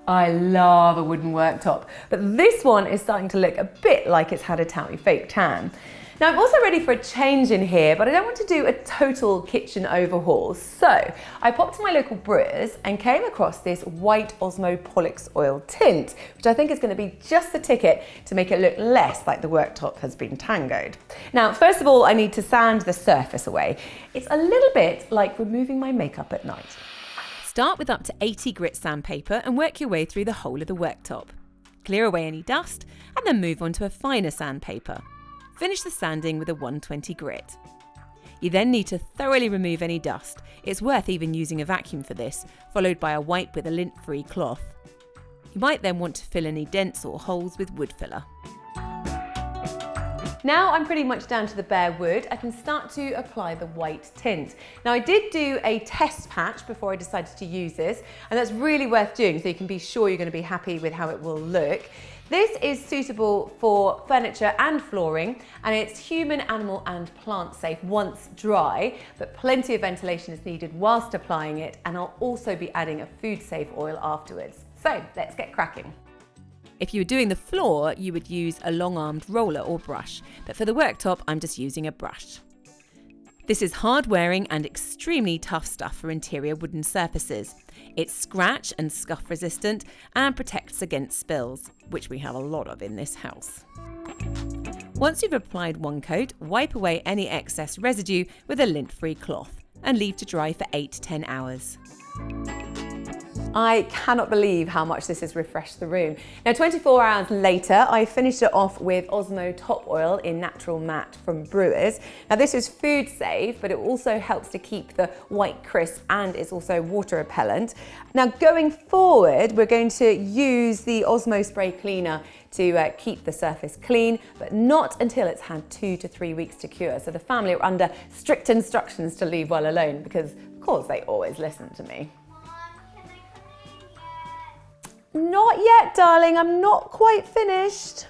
I love a wooden worktop, but this one is starting to look a bit like it's had a fake tan. Now I'm also ready for a change in here, but I don't want to do a total kitchen overhaul. So I popped to my local brewer's and came across this white Osmopolix oil tint, which I think is going to be just the ticket to make it look less like the worktop has been tangoed. Now, first of all, I need to sand the surface away. It's a little bit like removing my makeup at night. Start with up to 80 grit sandpaper and work your way through the whole of the worktop. Clear away any dust and then move on to a finer sandpaper. Finish the sanding with a 120 grit. You then need to thoroughly remove any dust. It's worth even using a vacuum for this, followed by a wipe with a lint-free cloth. You might then want to fill any dents or holes with wood filler. Now I'm pretty much down to the bare wood, I can start to apply the white tint. Now I did do a test patch before I decided to use this, and that's really worth doing so you can be sure you're going to be happy with how it will look. This is suitable for furniture and flooring, and it's human, animal and plant safe once dry, but plenty of ventilation is needed whilst applying it, and I'll also be adding a food safe oil afterwards. So let's get cracking. If you were doing the floor, you would use a long-armed roller or brush, but for the worktop, I'm just using a brush. This is hard-wearing and extremely tough stuff for interior wooden surfaces. It's scratch and scuff resistant and protects against spills, which we have a lot of in this house. Once you've applied one coat, wipe away any excess residue with a lint-free cloth and leave to dry for 8 to 10 hours. I cannot believe how much this has refreshed the room. Now 24 hours later, I finished it off with Osmo Top Oil in Natural Matte from Brewers. Now this is food safe, but it also helps to keep the white crisp and it's also water repellent. Now going forward, we're going to use the Osmo Spray Cleaner to keep the surface clean, but not until it's had 2 to 3 weeks to cure. So the family are under strict instructions to leave well alone because of course they always listen to me. Not yet, darling, I'm not quite finished.